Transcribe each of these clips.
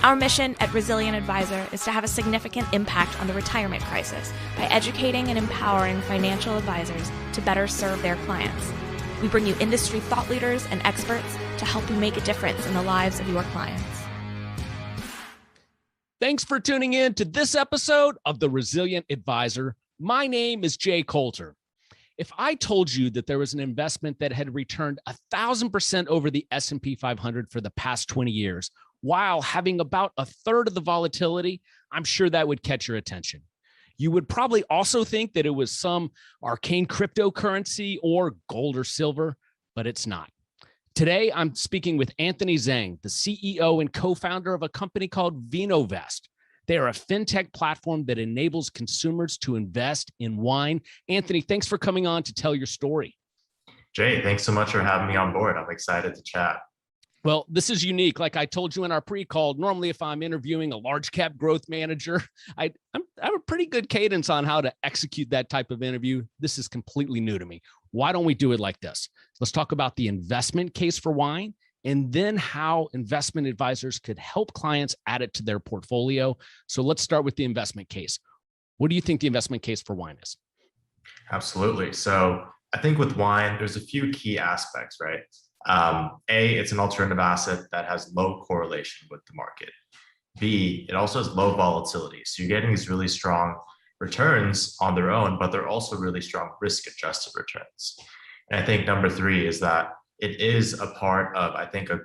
Our mission at Resilient Advisor is to have a significant impact on the retirement crisis by educating and empowering financial advisors to better serve their clients. We bring you industry thought leaders and experts to help you make a difference in the lives of your clients. Thanks for tuning in to this episode of The Resilient Advisor. My name is Jay Coulter. If I told you that there was an investment that had returned 1,000% over the S&P 500 for the past 20 years, while having about a third of the volatility, I'm sure that would catch your attention. You would probably also think that it was some arcane cryptocurrency or gold or silver, but it's not. Today, I'm speaking with Anthony Zhang, the CEO and co-founder of a company called Vinovest. They are a fintech platform that enables consumers to invest in wine. Anthony, thanks for coming on to tell your story. Jay, thanks so much for having me on board. I'm excited to chat. Well, this is unique. Like I told you in our pre-call, normally if I'm interviewing a large cap growth manager, I have a pretty good cadence on how to execute that type of interview. This is completely new to me. Why don't we do it like this? Let's talk about the investment case for wine and then how investment advisors could help clients add it to their portfolio. So let's start with the investment case. What do you think the investment case for wine is? Absolutely. So I think with wine, there's a few key aspects, right? It's an alternative asset that has low correlation with the market. B, it also has low volatility. So you're getting these really strong returns on their own, but they're also really strong risk-adjusted returns. And I think number three is that it is a part of, I think, a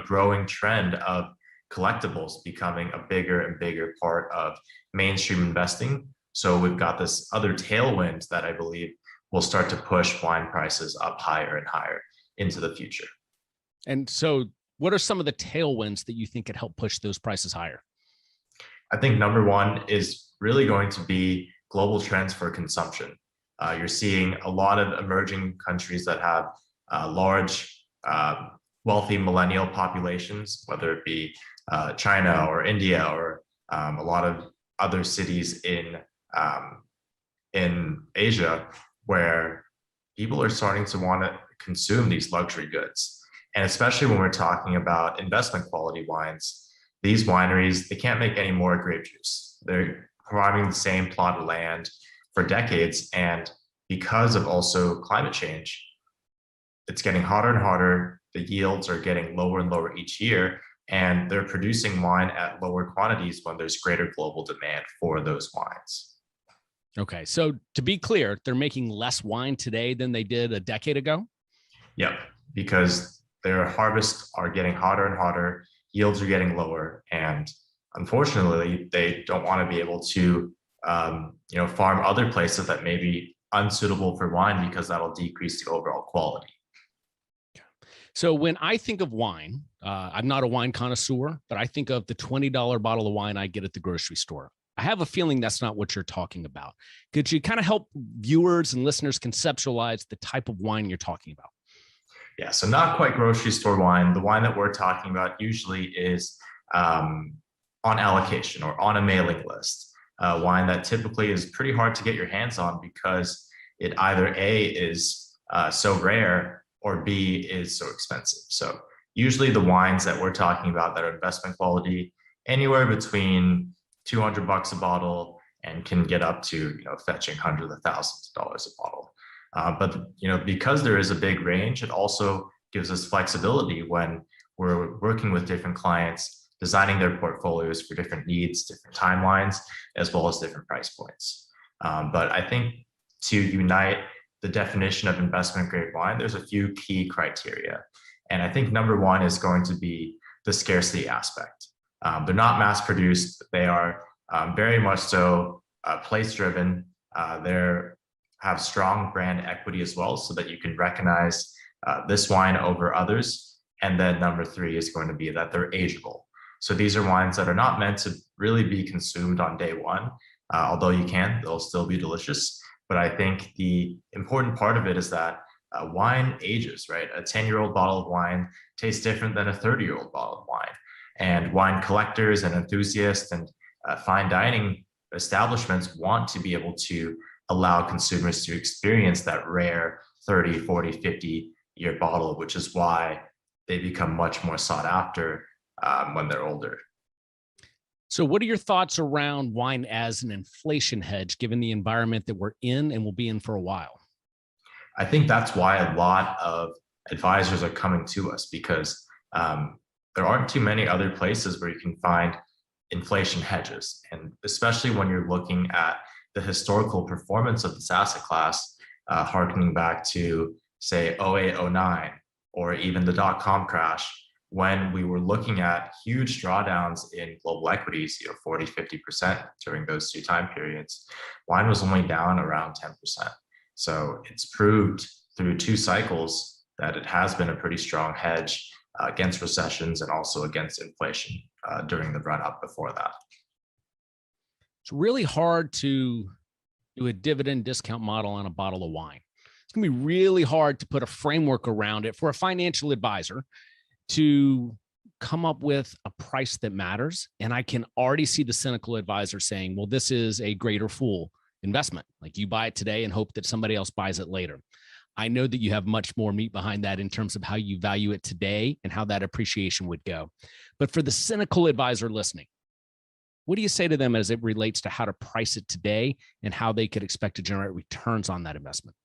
growing trend of collectibles becoming a bigger and bigger part of mainstream investing. So we've got this other tailwind that I believe will start to push wine prices up higher and higher into the future. And so what are some of the tailwinds that you think could help push those prices higher? I think number one is really going to be global trends for consumption. You're seeing a lot of emerging countries that have large, wealthy millennial populations, whether it be China or India or a lot of other cities in Asia, where people are starting to want to consume these luxury goods. And especially when we're talking about investment quality wines, these wineries, they can't make any more grape juice. They're providing the same plot of land for decades. And because of also climate change, it's getting hotter and hotter. The yields are getting lower and lower each year. And they're producing wine at lower quantities when there's greater global demand for those wines. Okay, so to be clear, they're making less wine today than they did a decade ago? Yep, because their harvests are getting hotter and hotter, yields are getting lower, and unfortunately, they don't want to be able to farm other places that may be unsuitable for wine because that'll decrease the overall quality. So when I think of wine, I'm not a wine connoisseur, but I think of the $20 bottle of wine I get at the grocery store. I have a feeling that's not what you're talking about. Could you kind of help viewers and listeners conceptualize the type of wine you're talking about? Yeah, so not quite grocery store wine. The wine that we're talking about usually is on allocation or on a mailing list. Wine that typically is pretty hard to get your hands on because it either A, is so rare, or B, is so expensive. So usually the wines that we're talking about that are investment quality, anywhere between $200 a bottle and can get up to fetching hundreds of thousands of dollars a bottle. But because there is a big range, it also gives us flexibility when we're working with different clients, designing their portfolios for different needs, different timelines, as well as different price points. But I think to unite the definition of investment grade wine, there's a few key criteria. And I think number one is going to be the scarcity aspect. They're not mass produced. They are very much so place driven. They have strong brand equity as well, so that you can recognize this wine over others. And then number three is going to be that they're ageable. So these are wines that are not meant to really be consumed on day one, although you can, they'll still be delicious. But I think the important part of it is that wine ages, right? A 10-year-old bottle of wine tastes different than a 30-year-old bottle of wine. And wine collectors and enthusiasts and fine dining establishments want to be able to allow consumers to experience that rare 30, 40, 50-year bottle, which is why they become much more sought after when they're older. So what are your thoughts around wine as an inflation hedge, given the environment that we're in and will be in for a while? I think that's why a lot of advisors are coming to us because there aren't too many other places where you can find inflation hedges. And especially when you're looking at the historical performance of this asset class, harkening back to, say, 08, 09, or even the dot-com crash, when we were looking at huge drawdowns in global equities, 40, 50% during those two time periods, wine was only down around 10%. So it's proved through two cycles that it has been a pretty strong hedge against recessions and also against inflation during the run up before that. It's really hard to do a dividend discount model on a bottle of wine. It's going to be really hard to put a framework around it for a financial advisor to come up with a price that matters. And I can already see the cynical advisor saying, well, this is a greater fool investment. Like, you buy it today and hope that somebody else buys it later. I know that you have much more meat behind that in terms of how you value it today and how that appreciation would go. But for the cynical advisor listening, what do you say to them as it relates to how to price it today and how they could expect to generate returns on that investment?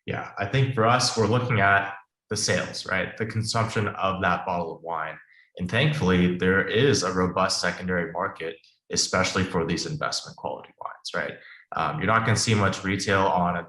Yeah, I think for us, we're looking at the sales, right? The consumption of that bottle of wine. And thankfully, there is a robust secondary market, especially for these investment quality wines, right? You're not going to see much retail on,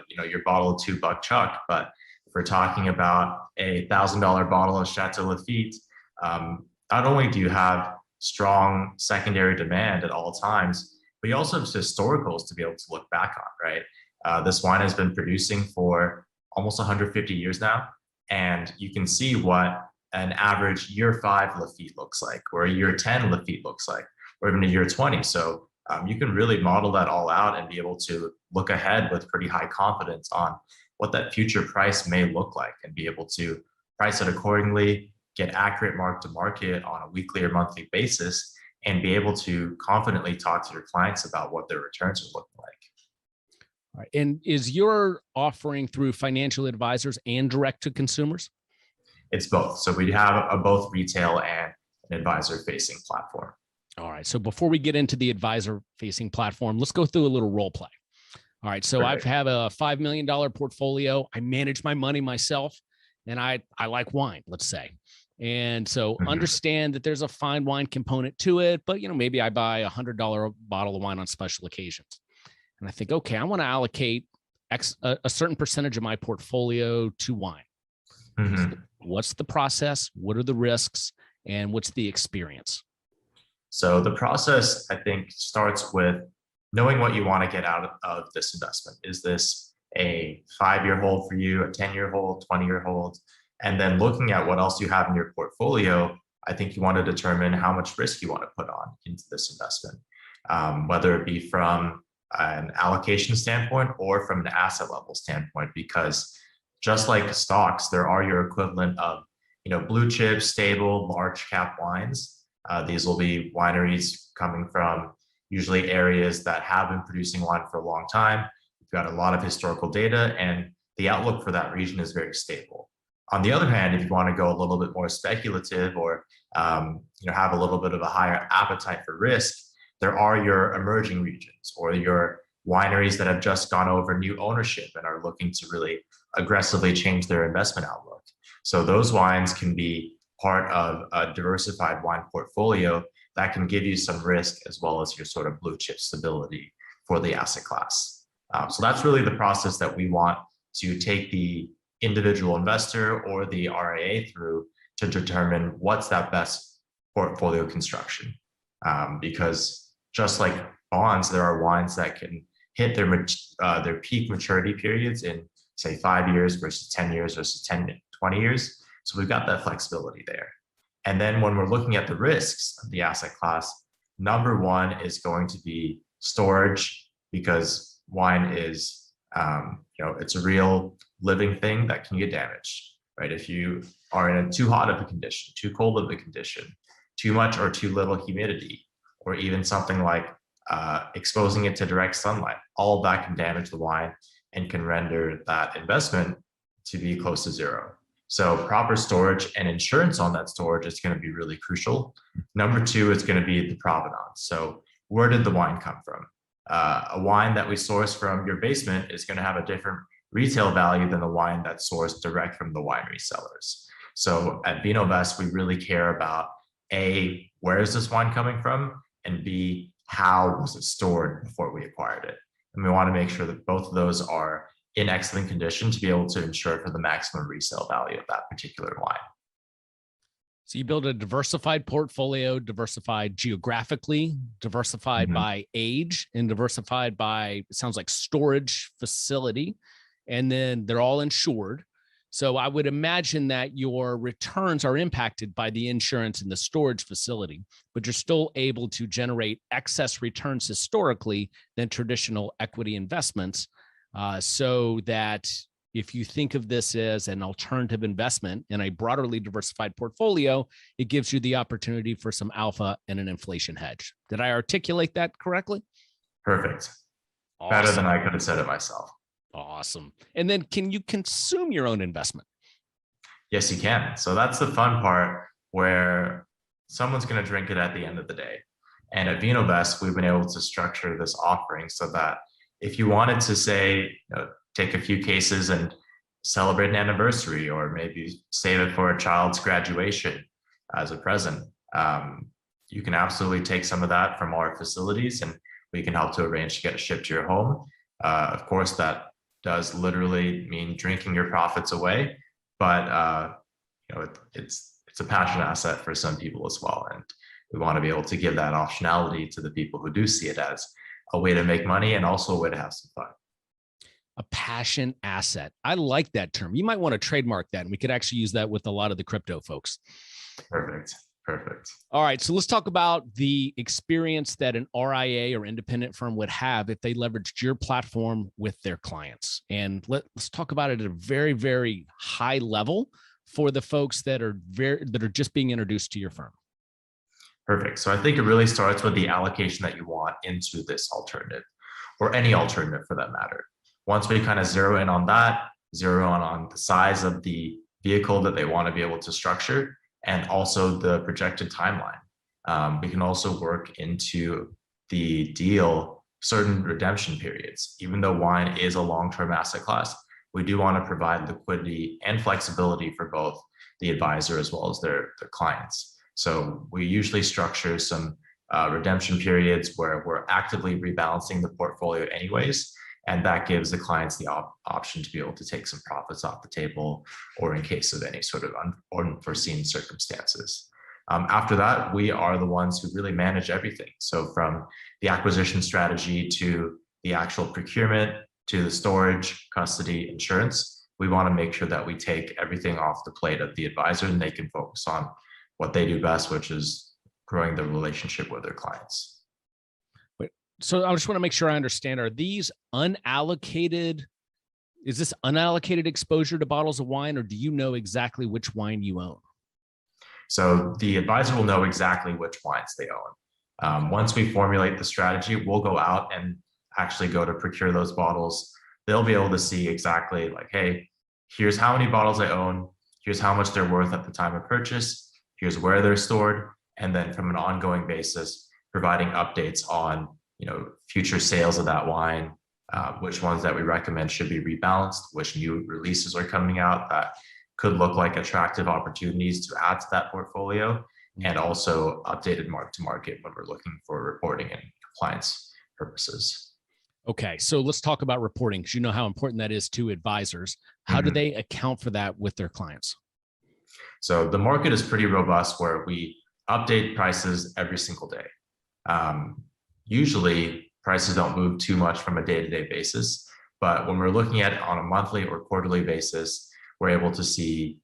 your bottle of $2 Chuck, but if we're talking about a $1,000 bottle of Chateau Lafite, not only do you have strong secondary demand at all times, but you also have historicals to be able to look back on, right? This wine has been producing for almost 150 years now, and you can see what an average year 5 Lafite looks like, or a year 10 Lafite looks like, or even a year 20. So you can really model that all out and be able to look ahead with pretty high confidence on what that future price may look like and be able to price it accordingly, get accurate mark to market on a weekly or monthly basis, and be able to confidently talk to your clients about what their returns are looking like. All right. And is your offering through financial advisors and direct to consumers? It's both. So we have a both retail and an advisor facing platform. All right. So before we get into the advisor facing platform, let's go through a little role play. All right. So I have a $5 million portfolio. I manage my money myself, and I like wine, let's say. And so understand that there's a fine wine component to it, but maybe I buy a $100 bottle of wine on special occasions. And I think, okay, I want to allocate a certain percentage of my portfolio to wine. What's the process? What are the risks? And what's the experience? So the process, I think, starts with knowing what you want to get out of this investment. Is this a 5-year hold for you, a 10-year hold, 20-year hold? And then looking at what else you have in your portfolio, I think you want to determine how much risk you want to put on into this investment, whether it be from an allocation standpoint or from an asset level standpoint, because just like stocks, there are your equivalent of, blue chip, stable, large cap wines. These will be wineries coming from usually areas that have been producing wine for a long time. You've got a lot of historical data, and the outlook for that region is very stable. On the other hand, if you want to go a little bit more speculative or have a little bit of a higher appetite for risk, there are your emerging regions or your wineries that have just gone over new ownership and are looking to really aggressively change their investment outlook. So those wines can be part of a diversified wine portfolio that can give you some risk as well as your sort of blue chip stability for the asset class. So that's really the process that we want to take the individual investor or the RIA through to determine what's that best portfolio construction. Because just like bonds, there are wines that can hit their peak maturity periods in, say, 5 years versus 10 years versus 20 years. So we've got that flexibility there. And then when we're looking at the risks of the asset class, number one is going to be storage, because wine is, it's a real living thing that can get damaged, right? If you are in a too hot of a condition, too cold of a condition, too much or too little humidity, or even something like exposing it to direct sunlight, all of that can damage the wine and can render that investment to be close to zero. So proper storage and insurance on that storage is going to be really crucial. Number two is going to be the provenance. So where did the wine come from? A wine that we source from your basement is going to have a different retail value than the wine that's sourced direct from the winery sellers. So at Vinovest, we really care about A, where is this wine coming from? And B, how was it stored before we acquired it? And we want to make sure that both of those are in excellent condition to be able to ensure for the maximum resale value of that particular wine. So you build a diversified portfolio, diversified geographically, diversified by age, and diversified by, it sounds like, storage facility. And then they're all insured. So I would imagine that your returns are impacted by the insurance and the storage facility, but you're still able to generate excess returns historically than traditional equity investments. So that if you think of this as an alternative investment in a broadly diversified portfolio, it gives you the opportunity for some alpha and an inflation hedge. Did I articulate that correctly? Perfect. Awesome. Better than I could have said it myself. Awesome. And then can you consume your own investment? Yes, you can. So that's the fun part where someone's going to drink it at the end of the day. And at Vinovest, we've been able to structure this offering so that if you wanted to say, take a few cases and celebrate an anniversary, or maybe save it for a child's graduation as a present, you can absolutely take some of that from our facilities and we can help to arrange to get it shipped to your home. Of course, that does literally mean drinking your profits away, but it's a passion asset for some people as well. And we want to be able to give that optionality to the people who do see it as a way to make money and also a way to have some fun. A passion asset. I like that term. You might want to trademark that, and we could actually use that with a lot of the crypto folks. Perfect. All right. So let's talk about the experience that an RIA or independent firm would have if they leveraged your platform with their clients. And let's talk about it at a very, very high level for the folks that are just being introduced to your firm. Perfect. So I think it really starts with the allocation that you want into this alternative, or any alternative for that matter. Once we kind of zero in on that, zero in on the size of the vehicle that they want to be able to structure, and also the projected timeline. We can also work into the deal certain redemption periods. Even though wine is a long-term asset class, we do want to provide liquidity and flexibility for both the advisor as well as their clients. So we usually structure some redemption periods where we're actively rebalancing the portfolio anyways, and that gives the clients the option to be able to take some profits off the table, or in case of any sort of unforeseen circumstances. After that, we are the ones who really manage everything. So from the acquisition strategy to the actual procurement to the storage, custody, insurance, we want to make sure that we take everything off the plate of the advisor and they can focus on what they do best, which is growing the relationship with their clients. So I just want to make sure I understand, are these unallocated? Is this unallocated exposure to bottles of wine, or do you know exactly which wine you own? So the advisor will know exactly which wines they own. Once we formulate the strategy, we'll go out and actually go to procure those bottles. They'll be able to see exactly like, hey, here's how many bottles I own. Here's how much they're worth at the time of purchase. Here's where they're stored. And then from an ongoing basis, providing updates on future sales of that wine, which ones that we recommend should be rebalanced, which new releases are coming out that could look like attractive opportunities to add to that portfolio, and also updated mark to market when we're looking for reporting and compliance purposes. Okay, so let's talk about reporting, because you know how important that is to advisors. How do they account for that with their clients? So the market is pretty robust where we update prices every single day. Usually prices don't move too much from a day-to-day basis, but when we're looking at it on a monthly or quarterly basis, we're able to see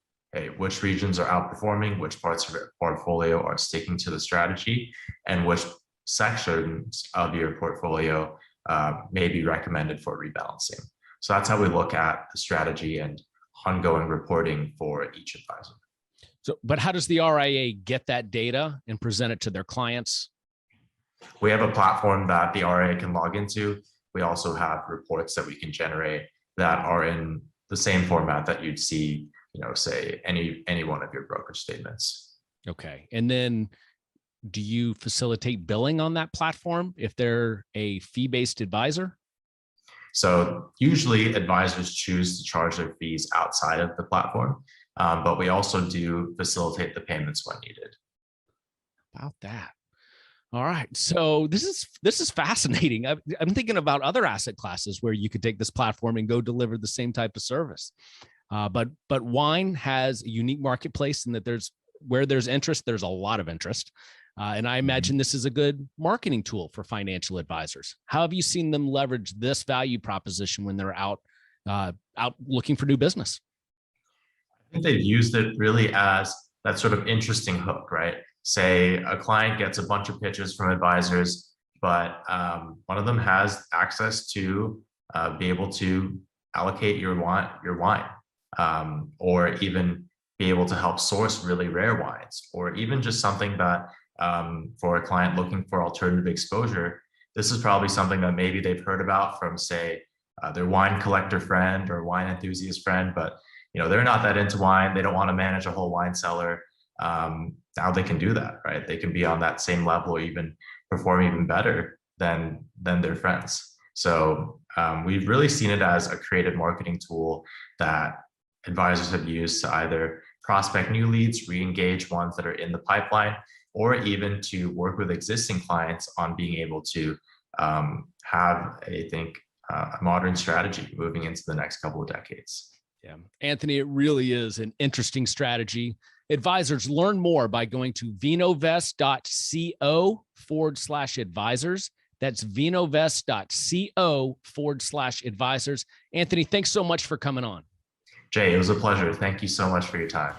which regions are outperforming, which parts of your portfolio are sticking to the strategy, and which sections of your portfolio may be recommended for rebalancing. So that's how we look at the strategy and ongoing reporting for each advisor. So, but how does the RIA get that data and present it to their clients? We have a platform that the RIA can log into. We also have reports that we can generate that are in the same format that you'd see say any one of your brokerage statements. Okay. And then do you facilitate billing on that platform if they're a fee-based advisor? So usually advisors choose to charge their fees outside of the platform, but we also do facilitate the payments when needed. About that. All right. So this is fascinating. I'm thinking about other asset classes where you could take this platform and go deliver the same type of service. But wine has a unique marketplace in that where there's interest, there's a lot of interest. And I imagine this is a good marketing tool for financial advisors. How have you seen them leverage this value proposition when they're out looking for new business? I think they've used it really as that sort of interesting hook, right? Say a client gets a bunch of pitches from advisors, but one of them has access to be able to allocate your wine, or even be able to help source really rare wines, or even just something that for a client looking for alternative exposure, this is probably something that maybe they've heard about from, say, their wine collector friend or wine enthusiast friend, but they're not that into wine. They don't want to manage a whole wine cellar. Now they can do that, right? They can be on that same level or even perform even better than their friends. So we've really seen it as a creative marketing tool that advisors have used to either prospect new leads, re-engage ones that are in the pipeline, or even to work with existing clients on being able to have, a modern strategy moving into the next couple of decades. Yeah, Anthony, it really is an interesting strategy. Advisors learn more by going to vinovest.co/advisors. That's vinovest.co/advisors. Anthony, thanks so much for coming on. Jay, it was a pleasure. Thank you so much for your time.